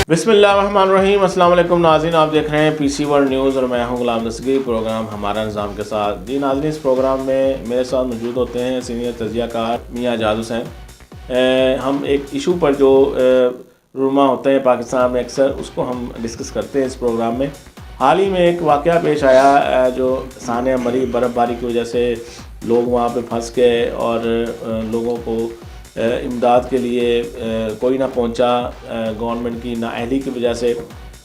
بسم اللہ الرحمن الرحیم۔ السلام علیکم ناظرین، آپ دیکھ رہے ہیں پی سی ورلڈ نیوز اور میں ہوں غلام دستگیر۔ پروگرام ہمارا نظام کے ساتھ جی ناظرین، اس پروگرام میں میرے ساتھ موجود ہوتے ہیں سینئر تجزیہ کار میاں اعجاز حسین۔ ہم ایک ایشو پر جو رونما ہوتے ہیں پاکستان میں اکثر، اس کو ہم ڈسکس کرتے ہیں اس پروگرام میں۔ حال ہی میں ایک واقعہ پیش آیا جو سانحہ مری برف باری کی وجہ سے لوگ وہاں پہ پھنس گئے اور لوگوں کو امداد کے لیے کوئی نہ پہنچا گورنمنٹ کی نااہلی کی وجہ سے،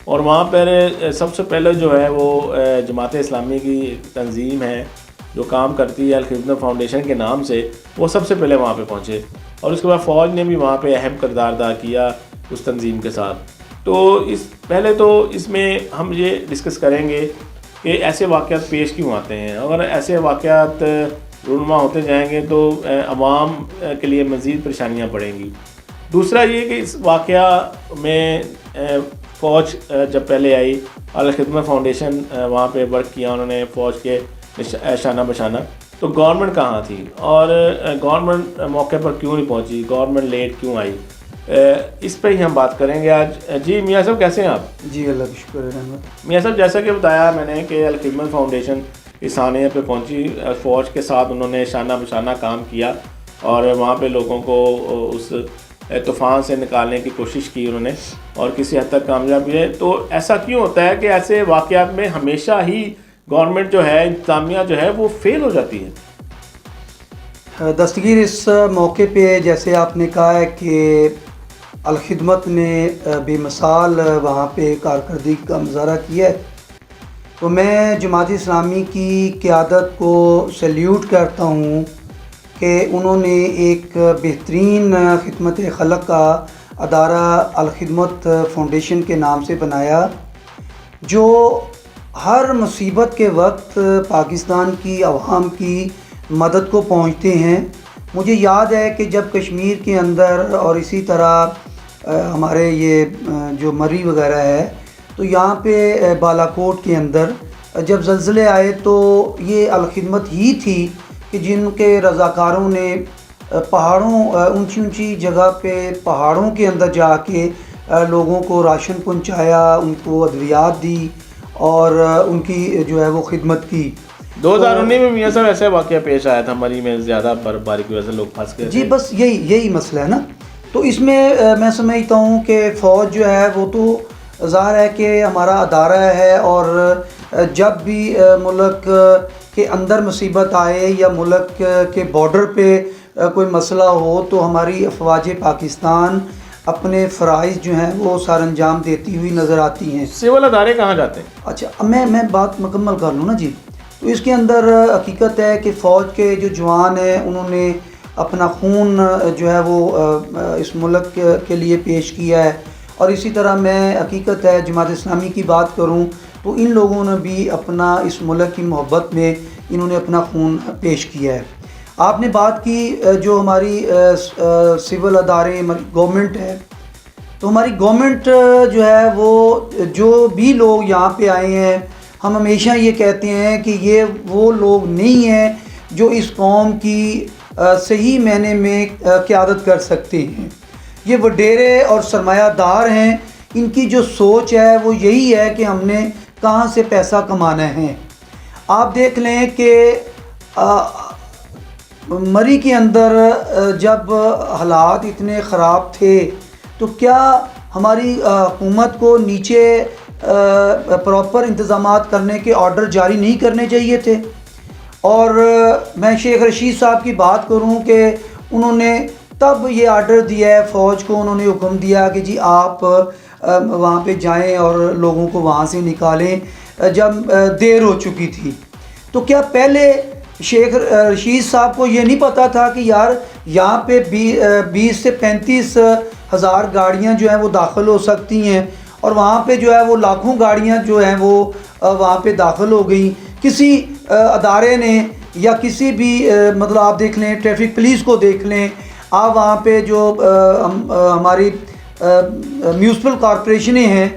اور وہاں پر سب سے پہلے جو ہے وہ جماعت اسلامی کی تنظیم ہے جو کام کرتی ہے الخدمت فاؤنڈیشن کے نام سے، وہ سب سے پہلے وہاں پہ پہنچے، اور اس کے بعد فوج نے بھی وہاں پہ اہم کردار ادا کیا اس تنظیم کے ساتھ۔ تو پہلے تو اس میں ہم یہ ڈسکس کریں گے کہ ایسے واقعات پیش کیوں آتے ہیں۔ اگر ایسے واقعات رونما ہوتے جائیں گے تو عوام کے لیے مزید پریشانیاں پڑیں گی۔ دوسرا یہ کہ اس واقعہ میں فوج جب پہلے آئی، الخدمت فاؤنڈیشن وہاں پہ ورک کیا انہوں نے فوج کے شانہ بشانہ، تو گورنمنٹ کہاں تھی اور گورنمنٹ موقع پر کیوں نہیں پہنچی، گورنمنٹ لیٹ کیوں آئی، اس پہ ہی ہم بات کریں گے آج۔ جی میاں صاحب کیسے ہیں آپ؟ جی اللہ کا شکر ہے رحمت۔ میاں صاحب جیسا کہ بتایا میں نے کہ الخدمت فاؤنڈیشن اس سانحے پہ پہنچی، فوج کے ساتھ انہوں نے شانہ بشانہ کام کیا اور وہاں پہ لوگوں کو اس طوفان سے نکالنے کی کوشش کی انہوں نے، اور کسی حد تک کامیاب بھی ہے۔ تو ایسا کیوں ہوتا ہے کہ ایسے واقعات میں ہمیشہ ہی گورنمنٹ جو ہے، انتظامیہ جو ہے وہ فیل ہو جاتی ہے؟ دستگیر اس موقع پہ جیسے آپ نے کہا ہے کہ الخدمت نے بے مثال وہاں پہ کارکردگی کا مظاہرہ کیا ہے، تو میں جماعت اسلامی کی قیادت کو سیلیوٹ کرتا ہوں کہ انہوں نے ایک بہترین خدمت خلق کا ادارہ الخدمت فاؤنڈیشن کے نام سے بنایا، جو ہر مصیبت کے وقت پاکستان کی عوام کی مدد کو پہنچتے ہیں۔ مجھے یاد ہے کہ جب کشمیر کے اندر اور اسی طرح ہمارے یہ جو مری وغیرہ ہے، تو یہاں پہ بالا کوٹ کے اندر جب زلزلے آئے تو یہ الخدمت ہی تھی کہ جن کے رضاکاروں نے پہاڑوں اونچی اونچی جگہ پہ پہاڑوں کے اندر جا کے لوگوں کو راشن پہنچایا، ان کو ادویات دی اور ان کی جو ہے وہ خدمت کی۔ 2019 میں میاں صاحب ایسا واقعہ پیش آیا تھا مری میں، زیادہ برف باری کی وجہ سے لوگ پھنس گئے تھے۔ جی بس یہی مسئلہ ہے نا۔ تو اس میں میں سمجھتا ہوں کہ فوج جو ہے وہ تو ظاہر ہے کہ ہمارا ادارہ ہے، اور جب بھی ملک کے اندر مصیبت آئے یا ملک کے بارڈر پہ کوئی مسئلہ ہو تو ہماری افواج پاکستان اپنے فرائض جو ہیں وہ سر انجام دیتی ہوئی نظر آتی ہیں۔ سول ادارے کہاں جاتے ہیں؟ اچھا اب میں بات مکمل کر لوں نا جی۔ تو اس کے اندر حقیقت ہے کہ فوج کے جو جوان ہیں انہوں نے اپنا خون جو ہے وہ اس ملک کے لیے پیش کیا ہے، اور اسی طرح میں حقیقت ہے جماعت اسلامی کی بات کروں تو ان لوگوں نے بھی اپنا اس ملک کی محبت میں انہوں نے اپنا خون پیش کیا ہے۔ آپ نے بات کی جو ہماری سول ادارے گورنمنٹ ہے، تو ہماری گورنمنٹ جو ہے وہ جو بھی لوگ یہاں پہ آئے ہیں، ہم ہمیشہ یہ کہتے ہیں کہ یہ وہ لوگ نہیں ہیں جو اس قوم کی صحیح معنی میں قیادت کر سکتے ہیں۔ یہ وڈیرے اور سرمایہ دار ہیں، ان کی جو سوچ ہے وہ یہی ہے کہ ہم نے کہاں سے پیسہ کمانا ہے۔ آپ دیکھ لیں کہ مری کے اندر جب حالات اتنے خراب تھے تو کیا ہماری حکومت کو نیچے پراپر انتظامات کرنے کے آرڈر جاری نہیں کرنے چاہیے تھے؟ اور میں شیخ رشید صاحب کی بات کروں کہ انہوں نے تب یہ آرڈر دیا ہے فوج کو، انہوں نے حکم دیا کہ جی آپ وہاں پہ جائیں اور لوگوں کو وہاں سے نکالیں جب دیر ہو چکی تھی۔ تو کیا پہلے شیخ رشید صاحب کو یہ نہیں پتہ تھا کہ یار یہاں پہ 20 سے 35 ہزار گاڑیاں جو ہیں وہ داخل ہو سکتی ہیں، اور وہاں پہ جو ہے وہ لاکھوں گاڑیاں جو ہیں وہ وہاں پہ داخل ہو گئیں؟ کسی ادارے نے یا کسی بھی مطلب آپ دیکھ لیں ٹریفک پولیس کو دیکھ لیں، آپ وہاں پہ جو ہماری میونسپل کارپوریشنیں ہیں،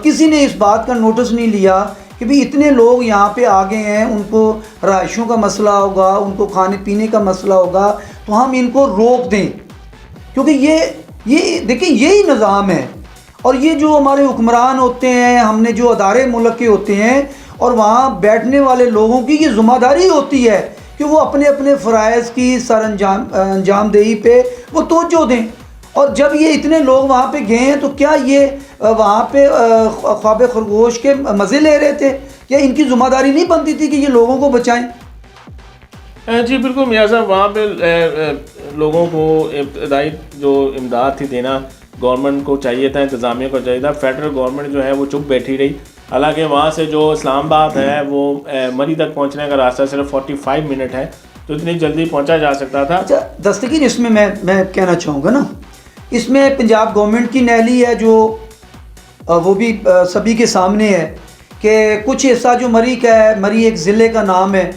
کسی نے اس بات کا نوٹس نہیں لیا کہ بھی اتنے لوگ یہاں پہ آ گئے ہیں، ان کو رہائشوں کا مسئلہ ہوگا، ان کو کھانے پینے کا مسئلہ ہوگا، تو ہم ان کو روک دیں، کیونکہ یہ دیکھیں یہی نظام ہے۔ اور یہ جو ہمارے حکمران ہوتے ہیں، ہم نے جو ادارے ملک کے ہوتے ہیں، اور وہاں بیٹھنے والے لوگوں کی یہ ذمہ داری ہوتی ہے کہ وہ اپنے اپنے فرائض کی سر انجام دہی پہ وہ توجہ دیں. اور جب یہ اتنے لوگ وہاں پہ گئے ہیں تو کیا یہ وہاں پہ خواب خرگوش کے مزے لے رہے تھے؟ کیا ان کی ذمہ داری نہیں بنتی تھی کہ یہ لوگوں کو بچائیں؟ جی بالکل میاں صاحب، وہاں پہ لوگوں کو ابتدائی جو امداد تھی دینا گورنمنٹ کو چاہیے تھا، انتظامیہ کو چاہیے تھا. فیڈرل گورنمنٹ جو ہے وہ چپ بیٹھی رہی. حالانکہ وہاں سے جو اسلام آباد ہے وہ مری تک پہنچنے کا راستہ صرف 45 منٹ ہے، تو اتنی جلدی پہنچا جا سکتا تھا. اچھا دستگیر، اس میں میں کہنا چاہوں گا نا، اس میں پنجاب گورنمنٹ کی نیلی ہے جو وہ بھی سبھی کے سامنے ہے کہ کچھ حصہ جو مری کا ہے، مری ایک ضلع کا نام ہے،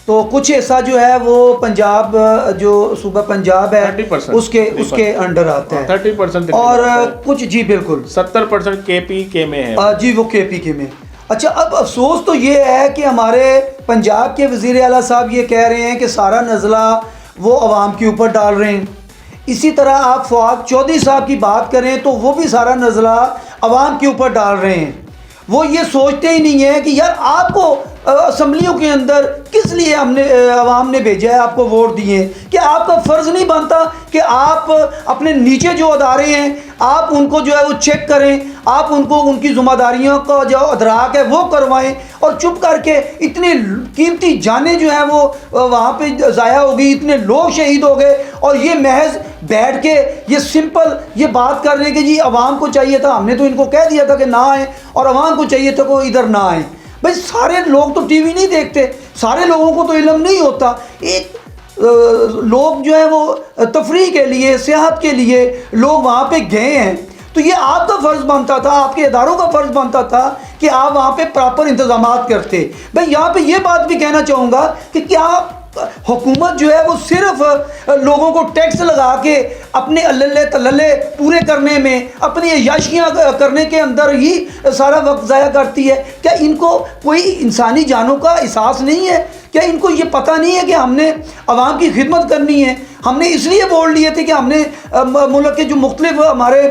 تو کچھ حصہ جو ہے وہ پنجاب، جو صوبہ پنجاب ہے 30% اس کے انڈر آتا ہے، 30%، اور کچھ جی بالکل 70% کے پی کے میں ہے جی، وہ کے پی کے میں. اچھا اب افسوس تو یہ ہے کہ ہمارے پنجاب کے وزیر اعلیٰ صاحب یہ کہہ رہے ہیں کہ سارا نزلہ وہ عوام کے اوپر ڈال رہے ہیں. اسی طرح آپ فواد چودھری صاحب کی بات کریں تو وہ بھی سارا نزلہ عوام کے اوپر ڈال رہے ہیں. وہ یہ سوچتے ہی نہیں ہیں کہ یار آپ کو اسمبلیوں کے اندر کس لیے عوام نے بھیجا ہے، آپ کو ووٹ دیے ہیں، کہ آپ کا فرض نہیں بنتا کہ آپ اپنے نیچے جو ادارے ہیں آپ ان کو جو ہے وہ چیک کریں، آپ ان کو ان کی ذمہ داریوں کا جو ادراک ہے وہ کروائیں، اور چپ کر کے اتنے قیمتی جانیں جو ہیں وہ وہاں پہ ضائع ہو گئی، اتنے لوگ شہید ہو گئے، اور یہ محض بیٹھ کے یہ سمپل یہ بات کر رہے ہیں کہ جی عوام کو چاہیے تھا، ہم نے تو ان کو کہہ دیا تھا کہ نہ آئیں، اور عوام کو چاہیے تھا کہ ادھر نہ آئیں. بھائی سارے لوگ تو ٹی وی نہیں دیکھتے، سارے لوگوں کو تو علم نہیں ہوتا. ایک لوگ جو ہے وہ تفریح کے لیے، سیاحت کے لیے لوگ وہاں پہ گئے ہیں، تو یہ آپ کا فرض بنتا تھا، آپ کے اداروں کا فرض بنتا تھا کہ آپ وہاں پہ پراپر انتظامات کرتے. بھائی یہاں پہ یہ بات بھی کہنا چاہوں گا کہ کیا حکومت جو ہے وہ صرف لوگوں کو ٹیکس لگا کے اپنے اللہ تللے پورے کرنے میں، اپنی عیاشیاں کرنے کے اندر ہی سارا وقت ضائع کرتی ہے؟ کیا ان کو کوئی انسانی جانوں کا احساس نہیں ہے؟ کیا ان کو یہ پتہ نہیں ہے کہ ہم نے عوام کی خدمت کرنی ہے؟ ہم نے اس لیے ووٹ لیے تھے کہ ہم نے ملک کے جو مختلف ہمارے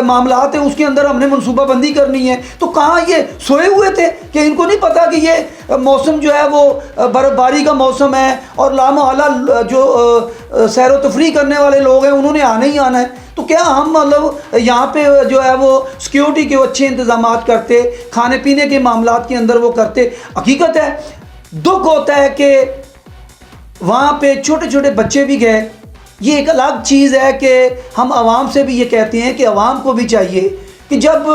معاملات ہیں اس کے اندر ہم نے منصوبہ بندی کرنی ہے. تو کہاں یہ سوئے ہوئے تھے کہ ان کو نہیں پتا کہ یہ موسم جو ہے وہ برف باری کا موسم ہے، اور لامحالہ جو سیر و تفریح کرنے والے لوگ ہیں انہوں نے آنا ہی آنا ہے؟ تو کیا ہم مطلب یہاں پہ جو ہے وہ سیکیورٹی کے اچھے انتظامات کرتے، کھانے پینے کے معاملات کے اندر وہ کرتے؟ حقیقت ہے دکھ ہوتا ہے کہ وہاں پہ چھوٹے چھوٹے بچے بھی گئے. یہ ایک الگ چیز ہے کہ ہم عوام سے بھی یہ کہتے ہیں کہ عوام کو بھی چاہیے کہ جب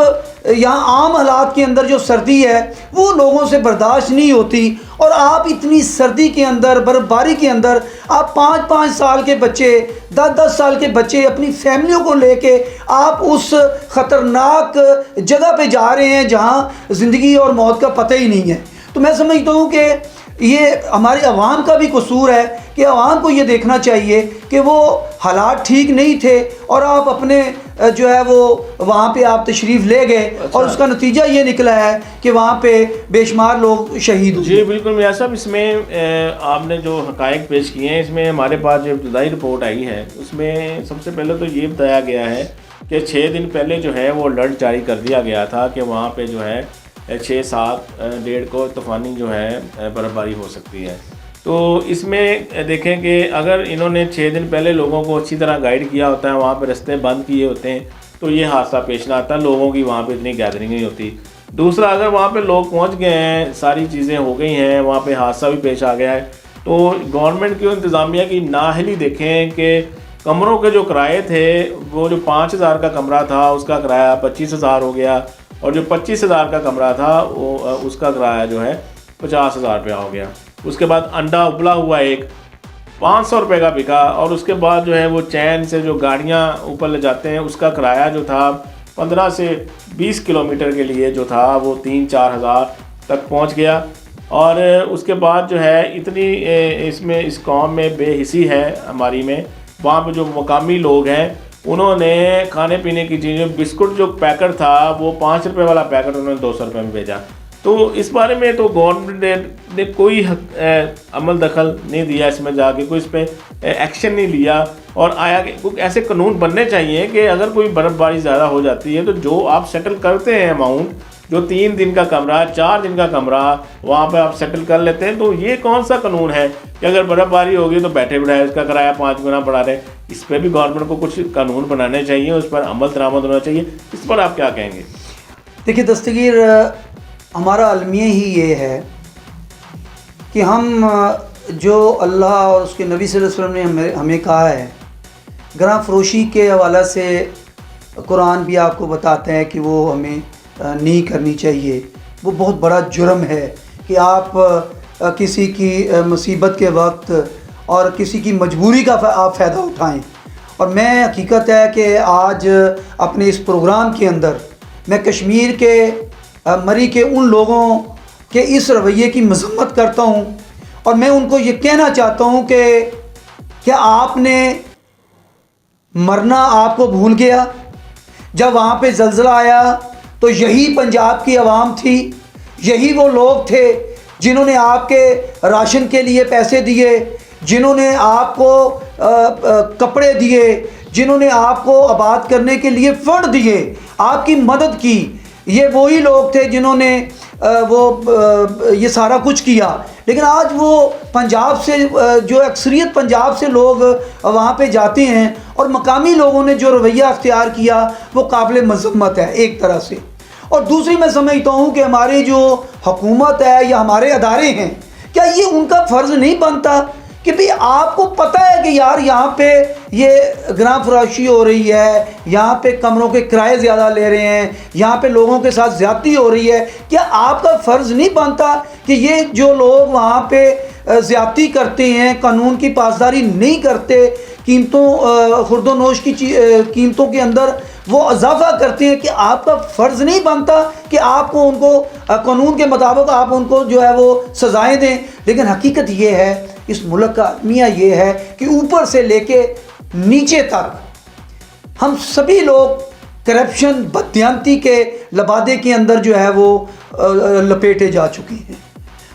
یہاں عام حالات کے اندر جو سردی ہے وہ لوگوں سے برداشت نہیں ہوتی، اور آپ اتنی سردی کے اندر، برف باری کے اندر آپ 5-5 سال کے بچے، 10-10 سال کے بچے اپنی فیملیوں کو لے کے آپ اس خطرناک جگہ پہ جا رہے ہیں جہاں زندگی اور موت کا پتہ ہی نہیں ہے. تو میں سمجھتا ہوں کہ یہ ہمارے عوام کا بھی قصور ہے کہ عوام کو یہ دیکھنا چاہیے کہ وہ حالات ٹھیک نہیں تھے، اور آپ اپنے جو ہے وہ وہاں پہ آپ تشریف لے گئے، اور اس کا نتیجہ یہ نکلا ہے کہ وہاں پہ بے شمار لوگ شہید ہوئے. جی بالکل میاں صاحب، اس میں آپ نے جو حقائق پیش کیے ہیں، اس میں ہمارے پاس جو ابتدائی رپورٹ آئی ہے اس میں سب سے پہلے تو یہ بتایا گیا ہے کہ 6 دن پہلے جو ہے وہ الرٹ جاری کر دیا گیا تھا کہ وہاں پہ جو ہے 6-7 کو طوفانی جو ہے برف باری ہو سکتی ہے. تو اس میں دیکھیں کہ اگر انہوں نے 6 دن پہلے لوگوں کو اچھی طرح گائیڈ کیا ہوتا ہے، وہاں پہ رستے بند کیے ہوتے ہیں، تو یہ حادثہ پیش نہ آتا، لوگوں کی وہاں پہ اتنی گیدرنگ نہیں ہوتی. دوسرا، اگر وہاں پہ لوگ پہنچ گئے ہیں، ساری چیزیں ہو گئی ہیں، وہاں پہ حادثہ بھی پیش آ گیا ہے، تو گورنمنٹ کی انتظامیہ کی نااہلی دیکھیں کہ کمروں کے جو کرائے تھے، وہ جو 5,000 کا کمرہ تھا اس کا کرایہ 25,000 ہو گیا، اور جو 25,000 کا کمرہ تھا وہ اس کا کرایہ جو ہے 50,000 روپیہ ہو گیا. اس کے بعد انڈا ابلا ہوا ایک 500 روپے کا بکا، اور اس کے بعد جو ہے وہ چین سے جو گاڑیاں اوپر لے جاتے ہیں اس کا کرایہ جو تھا 15 سے 20 کلومیٹر کے لیے جو تھا وہ 3-4 ہزار تک پہنچ گیا. اور اس کے بعد جو ہے اتنی اس قوم میں بے حسی ہے ہماری میں، وہاں پہ جو مقامی لوگ ہیں انہوں نے کھانے پینے کی چیزیں، بسکٹ جو پیکٹ تھا وہ 5 روپے والا پیکٹ انہوں نے 200 روپے میں بھیجا. تو اس بارے میں تو گورنمنٹ نے کوئی عمل دخل نہیں دیا اس میں جا کے، کوئی اس پہ ایکشن نہیں لیا. اور آیا کہ ایسے قانون بننے چاہیے کہ اگر کوئی برف باری زیادہ ہو جاتی ہے تو جو آپ سیٹل کرتے ہیں اماؤنٹ، جو 3 دن کا کمرہ، 4 دن کا کمرہ وہاں پہ آپ سیٹل کر لیتے ہیں، تو یہ کون سا قانون ہے کہ اگر برف باری ہوگی تو بیٹھے بٹھائے اس کا کرایہ 5 گنا بڑھا رہے ہیں؟ اس پہ بھی گورنمنٹ کو کچھ قانون بنانے چاہیے، اس پر عمل درآمد ہونا چاہیے. اس پر آپ کیا کہیں گے؟ دیکھیے دستگیر، ہمارا المیہ ہی یہ ہے کہ ہم جو اللہ اور اس کے نبی صلی اللہ علیہ وسلم نے ہمیں کہا ہے، گراں فروشی کے حوالے سے قرآن بھی آپ کو بتاتا ہے کہ وہ ہمیں نہیں کرنی چاہیے. وہ بہت بڑا جرم ہے کہ آپ کسی کی مصیبت کے وقت اور کسی کی مجبوری کا آپ فائدہ اٹھائیں. اور میں حقیقت ہے کہ آج اپنے اس پروگرام کے اندر میں کشمیر کے مری کے ان لوگوں کے اس رویے کی مذمت کرتا ہوں، اور میں ان کو یہ کہنا چاہتا ہوں کہ کیا آپ نے مرنا آپ کو بھول گیا؟ جب وہاں پہ زلزلہ آیا تو یہی پنجاب کی عوام تھی، یہی وہ لوگ تھے جنہوں نے آپ کے راشن کے لیے پیسے دیے، جنہوں نے آپ کو کپڑے دیے، جنہوں نے آپ کو آباد کرنے کے لیے فنڈ دیے، آپ کی مدد کی. یہ وہی لوگ تھے جنہوں نے یہ سارا کچھ کیا. لیکن آج وہ پنجاب سے جو اکثریت پنجاب سے لوگ وہاں پہ جاتے ہیں، اور مقامی لوگوں نے جو رویہ اختیار کیا وہ قابل مذمت ہے ایک طرح سے. اور دوسری میں سمجھتا ہوں کہ ہماری جو حکومت ہے یا ہمارے ادارے ہیں، کیا یہ ان کا فرض نہیں بنتا کہ بھئی آپ کو پتہ ہے کہ یار یہاں پہ یہ گراں فروشی ہو رہی ہے، یہاں پہ کمروں کے کرائے زیادہ لے رہے ہیں، یہاں پہ لوگوں کے ساتھ زیادتی ہو رہی ہے، کیا آپ کا فرض نہیں بنتا کہ یہ جو لوگ وہاں پہ زیادتی کرتے ہیں، قانون کی پاسداری نہیں کرتے، قیمتوں خرد و نوش کی قیمتوں کے اندر وہ اضافہ کرتے ہیں، کہ آپ کا فرض نہیں بنتا کہ آپ کو ان کو قانون کے مطابق آپ ان کو جو ہے وہ سزائیں دیں؟ لیکن حقیقت یہ ہے، اس ملک کا المیہ یہ ہے کہ اوپر سے لے کے نیچے تک ہم سبھی لوگ کرپشن، بددیانتی کے لبادے کے اندر جو ہے وہ لپیٹے جا چکے ہیں.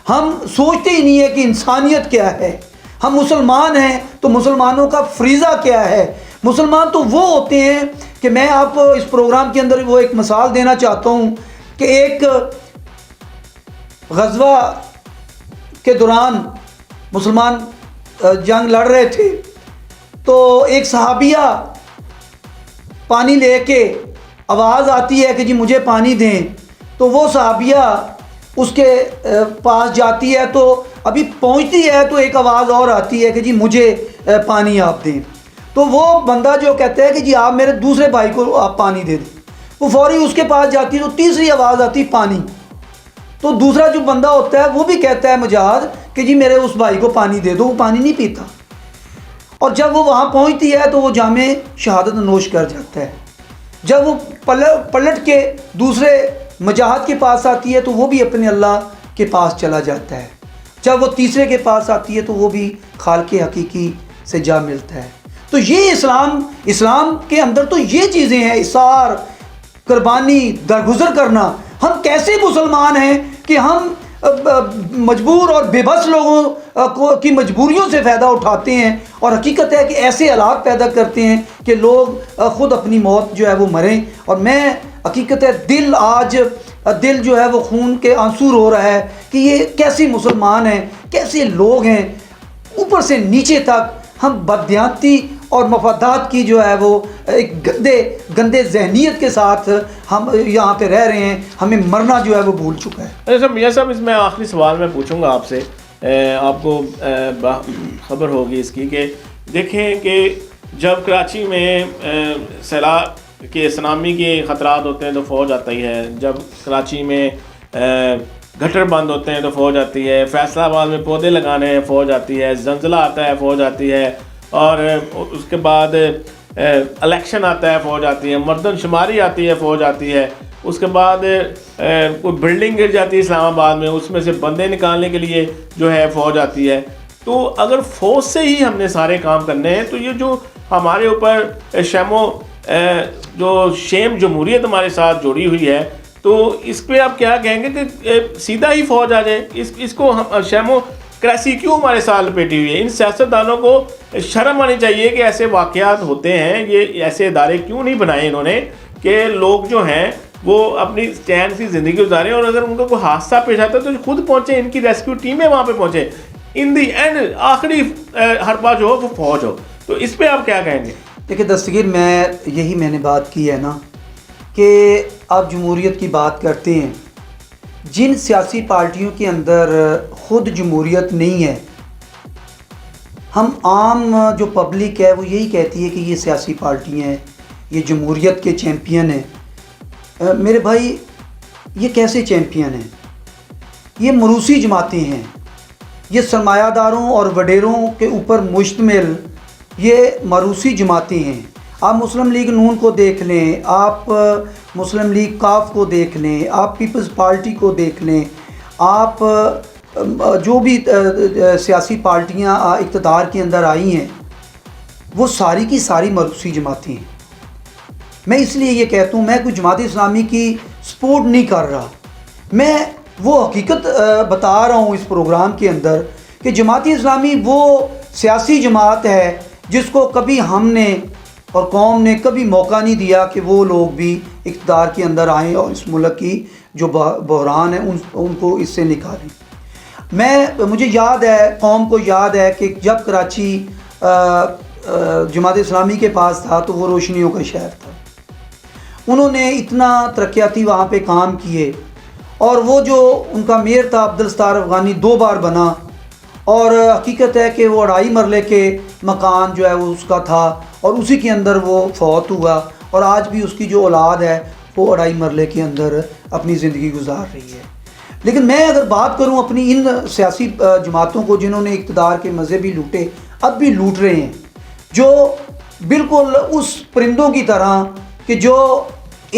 ہم سوچتے ہی نہیں ہے کہ انسانیت کیا ہے. ہم مسلمان ہیں تو مسلمانوں کا فریضہ کیا ہے. مسلمان تو وہ ہوتے ہیں کہ میں آپ کو اس پروگرام کے اندر وہ ایک مثال دینا چاہتا ہوں کہ ایک غزوہ کے دوران مسلمان جنگ لڑ رہے تھے، تو ایک صحابیہ پانی لے کے آواز آتی ہے کہ جی مجھے پانی دیں. تو وہ صحابیہ اس کے پاس جاتی ہے، تو ابھی پہنچتی ہے تو ایک آواز اور آتی ہے کہ جی مجھے پانی آپ دیں. تو وہ بندہ جو کہتا ہے کہ جی آپ میرے دوسرے بھائی کو آپ پانی دے دیں، وہ فوری اس کے پاس جاتی ہے، تو تیسری آواز آتی پانی. تو دوسرا جو بندہ ہوتا ہے وہ بھی کہتا ہے مجاہد کہ جی میرے اس بھائی کو پانی دے دو. وہ پانی نہیں پیتا، اور جب وہ وہاں پہنچتی ہے تو وہ جامِ شہادت نوش کر جاتا ہے. جب وہ پلٹ کے دوسرے مجاہد کے پاس آتی ہے تو وہ بھی اپنے اللہ کے پاس چلا جاتا ہے. جب وہ تیسرے کے پاس آتی ہے تو وہ بھی خالق حقیقی سے جا ملتا ہے. تو یہ اسلام کے اندر تو یہ چیزیں ہیں، اثار، قربانی، درگزر کرنا. ہم کیسے مسلمان ہیں کہ ہم مجبور اور بے بس لوگوں کی مجبوریوں سے فائدہ اٹھاتے ہیں، اور حقیقت ہے کہ ایسے حالات پیدا کرتے ہیں کہ لوگ خود اپنی موت جو ہے وہ مریں. اور میں حقیقت ہے دل جو ہے وہ خون کے آنسو رو رہا ہے کہ یہ کیسے مسلمان ہیں، کیسے لوگ ہیں. اوپر سے نیچے تک ہم بددیانتی اور مفادات کی جو ہے وہ ایک گندے ذہنیت کے ساتھ ہم یہاں پہ رہ رہے ہیں. ہمیں مرنا جو ہے وہ بھول چکا ہے. اچھا میاں صاحب، اس میں آخری سوال میں پوچھوں گا آپ سے، آپ کو خبر ہوگی اس کی کہ دیکھیں کہ جب کراچی میں سیلاب کے سونامی کے خطرات ہوتے ہیں تو فوج آتی ہے، جب کراچی میں گٹر بند ہوتے ہیں تو فوج آتی ہے، فیصلہ آباد میں پودے لگانے ہیں فوج آتی ہے، زلزلہ آتا ہے فوج آتی ہے، اور اس کے بعد الیکشن آتا ہے فوج آتی ہے، مردم شماری آتی ہے فوج آتی ہے، اس کے بعد کوئی بلڈنگ گر جاتی ہے اسلام آباد میں، اس میں سے بندے نکالنے کے لیے جو ہے فوج آتی ہے. تو اگر فوج سے ہی ہم نے سارے کام کرنے ہیں تو یہ جو ہمارے اوپر جو شیم جمہوریت ہمارے ساتھ جڑی ہوئی ہے، تو اس پہ آپ کیا کہیں گے کہ سیدھا ہی فوج آ جائے؟ اس کو شیمو کریسی کیوں ہمارے سال پیٹی ہوئی ہے؟ ان سیاستدانوں کو شرم آنی چاہیے کہ ایسے واقعات ہوتے ہیں، یہ ایسے ادارے کیوں نہیں بنائے انہوں نے کہ لوگ جو ہیں وہ اپنی چین سی زندگی گزاریں، اور اگر ان کو کوئی حادثہ پیش آتا ہے تو خود پہنچے، ان کی ریسکیو ٹیمیں وہاں پہ پہنچے، ان دی اینڈ آخری حربہ جو ہو وہ فوج ہو. تو اس پہ آپ کیا کہیں گے؟ دیکھیں دستگیر، میں نے بات کی ہے نا کہ آپ جمہوریت کی بات کرتے ہیں، جن سیاسی پارٹیوں کے اندر خود جمہوریت نہیں ہے، ہم عام جو پبلک ہے وہ یہی کہتی ہے کہ یہ سیاسی پارٹیاں ہیں، یہ جمہوریت کے چیمپئن ہیں. میرے بھائی یہ کیسے چیمپئن ہیں؟ یہ موروثی جماعتیں ہیں، یہ سرمایہ داروں اور وڈیروں کے اوپر مشتمل یہ موروثی جماعتیں ہیں. آپ مسلم لیگ نون کو دیکھ لیں، آپ مسلم لیگ کاف کو دیکھ لیں، آپ پیپلز پارٹی کو دیکھ لیں، آپ جو بھی سیاسی پارٹیاں اقتدار کے اندر آئی ہیں وہ ساری کی ساری موروثی جماعتیں ہیں. میں اس لیے یہ کہتا ہوں، میں کوئی جماعت اسلامی کی سپورٹ نہیں کر رہا، میں وہ حقیقت بتا رہا ہوں اس پروگرام کے اندر کہ جماعت اسلامی وہ سیاسی جماعت ہے جس کو کبھی ہم نے اور قوم نے کبھی موقع نہیں دیا کہ وہ لوگ بھی اقتدار کے اندر آئیں اور اس ملک کی جو بحران ہے ان کو اس سے نکالیں. مجھے یاد ہے، قوم کو یاد ہے کہ جب کراچی جماعت اسلامی کے پاس تھا تو وہ روشنیوں کا شہر تھا. انہوں نے اتنا ترقیاتی وہاں پہ کام کیے، اور وہ جو ان کا میئر تھا عبدالستار افغانی 2 بار بنا، اور حقیقت ہے کہ وہ 2.5 مرلے کے مکان جو ہے وہ اس کا تھا، اور اسی کے اندر وہ فوت ہوا، اور آج بھی اس کی جو اولاد ہے وہ 2.5 مرلے کے اندر اپنی زندگی گزار رہی ہے. لیکن میں اگر بات کروں اپنی ان سیاسی جماعتوں کو جنہوں نے اقتدار کے مزے بھی لوٹے، اب بھی لوٹ رہے ہیں، جو بالکل اس پرندوں کی طرح کہ جو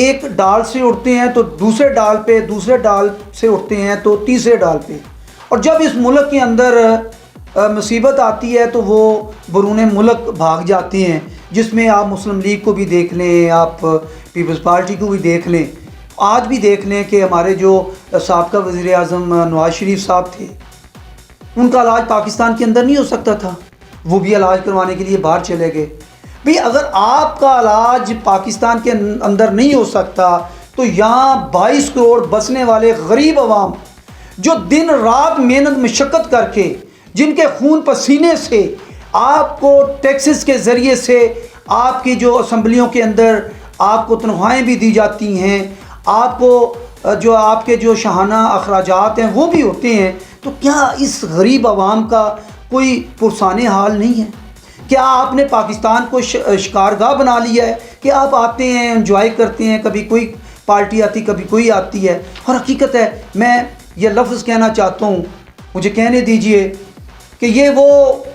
ایک ڈال سے اڑتے ہیں تو دوسرے ڈال پہ، دوسرے ڈال سے اڑتے ہیں تو تیسرے ڈال پہ، اور جب اس ملک کے اندر مصیبت آتی ہے تو وہ بیرون ملک بھاگ جاتے ہیں، جس میں آپ مسلم لیگ کو بھی دیکھ لیں، آپ پیپلز پارٹی کو بھی دیکھ لیں. آج بھی دیکھ لیں کہ ہمارے جو سابقہ وزیر اعظم نواز شریف صاحب تھے، ان کا علاج پاکستان کے اندر نہیں ہو سکتا تھا، وہ بھی علاج کروانے کے لیے باہر چلے گئے. بھی اگر آپ کا علاج پاکستان کے اندر نہیں ہو سکتا تو یہاں 22 کروڑ بسنے والے غریب عوام جو دن رات محنت مشقت کر کے، جن کے خون پسینے سے آپ کو ٹیکسز کے ذریعے سے آپ کی جو اسمبلیوں کے اندر آپ کو تنخواہیں بھی دی جاتی ہیں، آپ کو جو آپ کے جو شاہانہ اخراجات ہیں وہ بھی ہوتے ہیں، تو کیا اس غریب عوام کا کوئی پرسان حال نہیں ہے؟ کیا آپ نے پاکستان کو شکارگاہ بنا لیا ہے کہ آپ آتے ہیں، انجوائے کرتے ہیں، کبھی کوئی پارٹی آتی کبھی کوئی آتی ہے؟ اور حقیقت ہے، میں یہ لفظ کہنا چاہتا ہوں، مجھے کہنے دیجئے کہ یہ وہ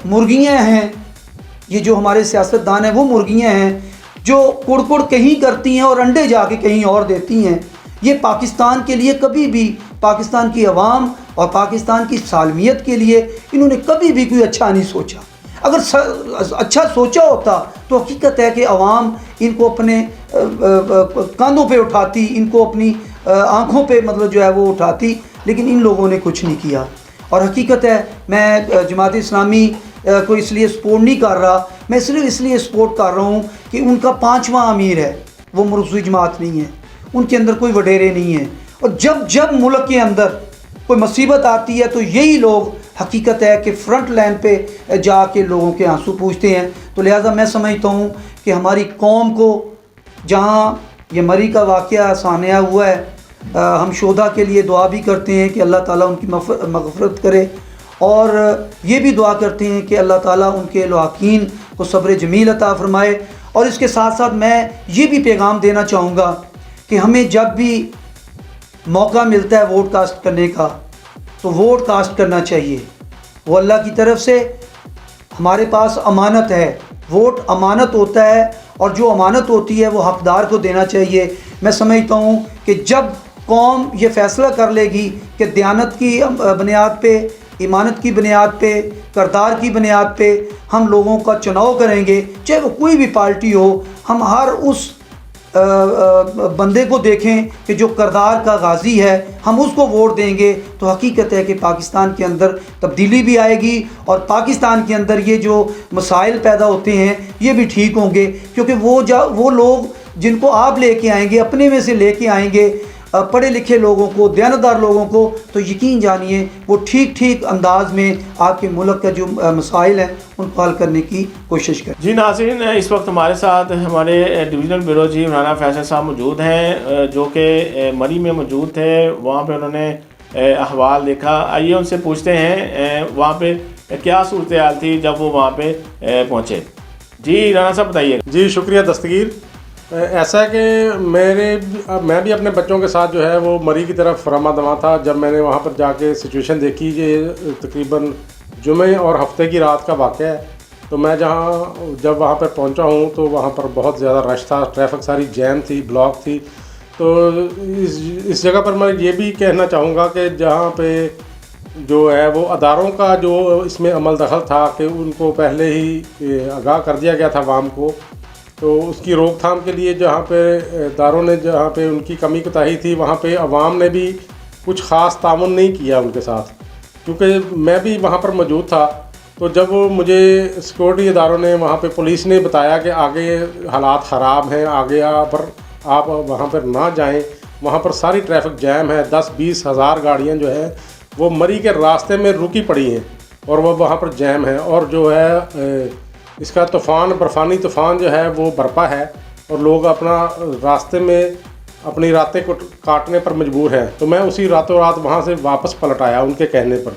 مرغیاں ہیں، یہ جو ہمارے سیاستدان ہیں وہ مرغیاں ہیں جو کڑ کہیں کرتی ہیں اور انڈے جا کے کہیں اور دیتی ہیں. یہ پاکستان کے لیے کبھی بھی، پاکستان کی عوام اور پاکستان کی سالمیت کے لیے انہوں نے کبھی بھی کوئی اچھا نہیں سوچا. اگر اچھا سوچا ہوتا تو حقیقت ہے کہ عوام ان کو اپنے کاندھوں پہ اٹھاتی، ان کو اپنی آنکھوں پہ مطلب جو ہے وہ اٹھاتی، لیکن ان لوگوں نے کچھ نہیں کیا. اور حقیقت ہے میں جماعت اسلامی کو اس لیے سپورٹ نہیں کر رہا، میں صرف اس لیے سپورٹ کر رہا ہوں کہ ان کا 5واں امیر ہے، وہ موروثی جماعت نہیں ہے، ان کے اندر کوئی وڈیرے نہیں ہیں. اور جب ملک کے اندر کوئی مصیبت آتی ہے تو یہی لوگ حقیقت ہے کہ فرنٹ لائن پہ جا کے لوگوں کے آنسو پوچھتے ہیں. تو لہٰذا میں سمجھتا ہوں کہ ہماری قوم کو، جہاں یہ مری کا واقعہ سامنے ہوا ہے، ہم شہداء کے لیے دعا بھی کرتے ہیں کہ اللہ تعالیٰ ان کی مغفرت کرے، اور یہ بھی دعا کرتے ہیں کہ اللہ تعالیٰ ان کے لواحقین کو صبر جمیل عطا فرمائے. اور اس کے ساتھ ساتھ میں یہ بھی پیغام دینا چاہوں گا کہ ہمیں جب بھی موقع ملتا ہے ووٹ کاسٹ کرنے کا تو ووٹ کاسٹ کرنا چاہیے. وہ اللہ کی طرف سے ہمارے پاس امانت ہے، ووٹ امانت ہوتا ہے، اور جو امانت ہوتی ہے وہ حقدار کو دینا چاہیے. میں سمجھتا ہوں کہ جب قوم یہ فیصلہ کر لے گی کہ دیانت کی بنیاد پہ، ایمانت کی بنیاد پہ، کردار کی بنیاد پہ ہم لوگوں کا چناؤ کریں گے، چاہے وہ کوئی بھی پارٹی ہو، ہم ہر اس بندے کو دیکھیں کہ جو کردار کا غازی ہے ہم اس کو ووٹ دیں گے تو حقیقت ہے کہ پاکستان کے اندر تبدیلی بھی آئے گی اور پاکستان کے اندر یہ جو مسائل پیدا ہوتے ہیں یہ بھی ٹھیک ہوں گے، کیونکہ وہ لوگ جن کو آپ لے کے آئیں گے اپنے میں سے لے کے آئیں گے پڑھے لکھے لوگوں کو، دیانتدار لوگوں کو، تو یقین جانیے وہ ٹھیک انداز میں آپ کے ملک کا جو مسائل ہیں ان کو حل کرنے کی کوشش کریں۔ جی ناظرین، اس وقت ہمارے ساتھ ہمارے divisional bureau chief Rana Faisal صاحب موجود ہیں جو کہ مری میں موجود تھے، وہاں پہ انہوں نے احوال دیکھا۔ آئیے ان سے پوچھتے ہیں وہاں پہ کیا صورتحال تھی جب وہ وہاں پہ پہنچے۔ جی رانا صاحب بتائیے۔ جی شکریہ دستگیر۔ ایسا ہے کہ میں بھی اپنے بچوں کے ساتھ جو ہے وہ مری کی طرف رواں دواں تھا جب میں نے وہاں پر جا کے سچویشن دیکھی کہ تقریباً جمعے اور ہفتے کی رات کا واقعہ ہے۔ تو میں جب وہاں پر پہنچا ہوں تو وہاں پر بہت زیادہ رش تھا، ٹریفک ساری جیم تھی، بلاک تھی۔ تو اس جگہ پر میں یہ بھی کہنا چاہوں گا کہ جہاں پہ جو ہے وہ اداروں کا جو اس میں عمل دخل تھا کہ ان کو پہلے ہی آگاہ کر دیا گیا تھا عوام کو، تو اس کی روک تھام کے لیے جہاں پہ اداروں نے جہاں پہ ان کی کمی کوتاہی تھی وہاں پہ عوام نے بھی کچھ خاص تعاون نہیں کیا ان کے ساتھ، کیونکہ میں بھی وہاں پر موجود تھا۔ تو جب مجھے سیکورٹی اداروں نے وہاں پہ پولیس نے بتایا کہ آگے حالات خراب ہیں، آگے آپ وہاں پر نہ جائیں، وہاں پر ساری ٹریفک جیم ہے، 10-20 ہزار گاڑیاں جو ہیں وہ مری کے راستے میں رکی پڑی ہیں اور وہ وہاں پر جیم ہے، اور جو ہے اس کا برفانی طوفان جو ہے وہ برپا ہے اور لوگ اپنا راستے میں اپنی راتیں کاٹنے پر مجبور ہیں۔ تو میں اسی راتوں رات وہاں سے واپس پلٹ آیا ان کے کہنے پر۔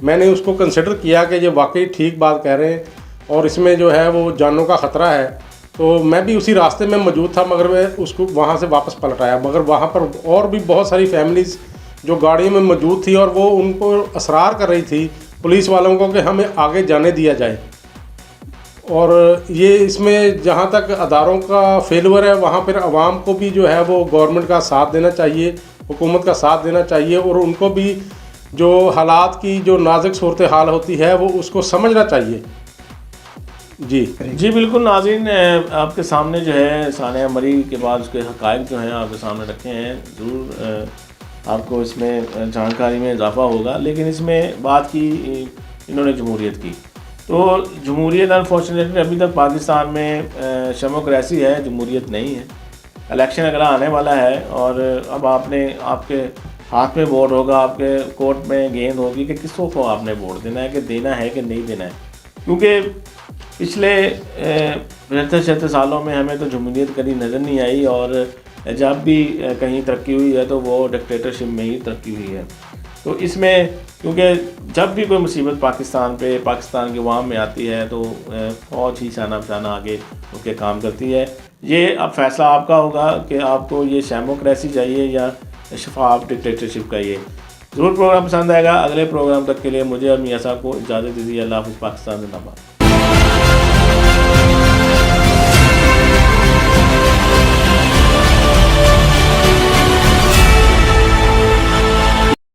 میں نے اس کو کنسیڈر کیا کہ یہ واقعی ٹھیک بات کہہ رہے ہیں اور اس میں جو ہے وہ جانوں کا خطرہ ہے، تو میں بھی اسی راستے میں موجود تھا، مگر میں اس کو وہاں سے واپس پلٹ آیا۔ مگر وہاں پر اور بھی بہت ساری فیملیز جو گاڑیوں میں موجود تھی اور وہ ان کو اصرار کر رہی تھی پولیس والوں کو کہ ہمیں آگے جانے دیا جائے، اور یہ اس میں جہاں تک اداروں کا فیلور ہے وہاں پر عوام کو بھی جو ہے وہ گورنمنٹ کا ساتھ دینا چاہیے، حکومت کا ساتھ دینا چاہیے، اور ان کو بھی جو حالات کی جو نازک صورتحال ہوتی ہے وہ اس کو سمجھنا چاہیے۔ جی بالکل ناظرین، آپ کے سامنے جو ہے سانحہ مری کے بعد اس کے حقائق جو ہیں آپ کے سامنے رکھے ہیں، ضرور آپ کو اس میں جانکاری میں اضافہ ہوگا، لیکن اس میں بات کی انہوں نے جمہوریت کی، تو جمہوریت انفارچونیٹلی ابھی تک پاکستان میں ڈیموکریسی ہے، جمہوریت نہیں ہے۔ الیکشن اگر آنے والا ہے اور اب آپ کے ہاتھ میں ووٹ ہوگا، آپ کے کورٹ میں گیند ہوگی کہ کس کو آپ نے ووٹ دینا ہے، کہ دینا ہے کہ نہیں دینا ہے، کیونکہ پچھلے 75 سالوں میں ہمیں تو جمہوریت کبھی نظر نہیں آئی، اور جب بھی کہیں ترقی ہوئی ہے تو وہ ڈکٹیٹرشپ میں ہی ترقی ہوئی ہے۔ تو اس میں کیونکہ جب بھی کوئی مصیبت پاکستان کے عوام میں آتی ہے تو فوج ہی شانہ بشانہ آگے ان کے کام کرتی ہے۔ یہ اب فیصلہ آپ کا ہوگا کہ آپ کو یہ ڈیموکریسی چاہیے یا شفاف ڈکٹیٹرشپ کا۔ یہ ضرور پروگرام پسند آئے گا۔ اگلے پروگرام تک کے لیے مجھے اور میاں صاحب کو اجازت دیجیے۔ اللہ حافظ۔ پاکستان زندہ باد۔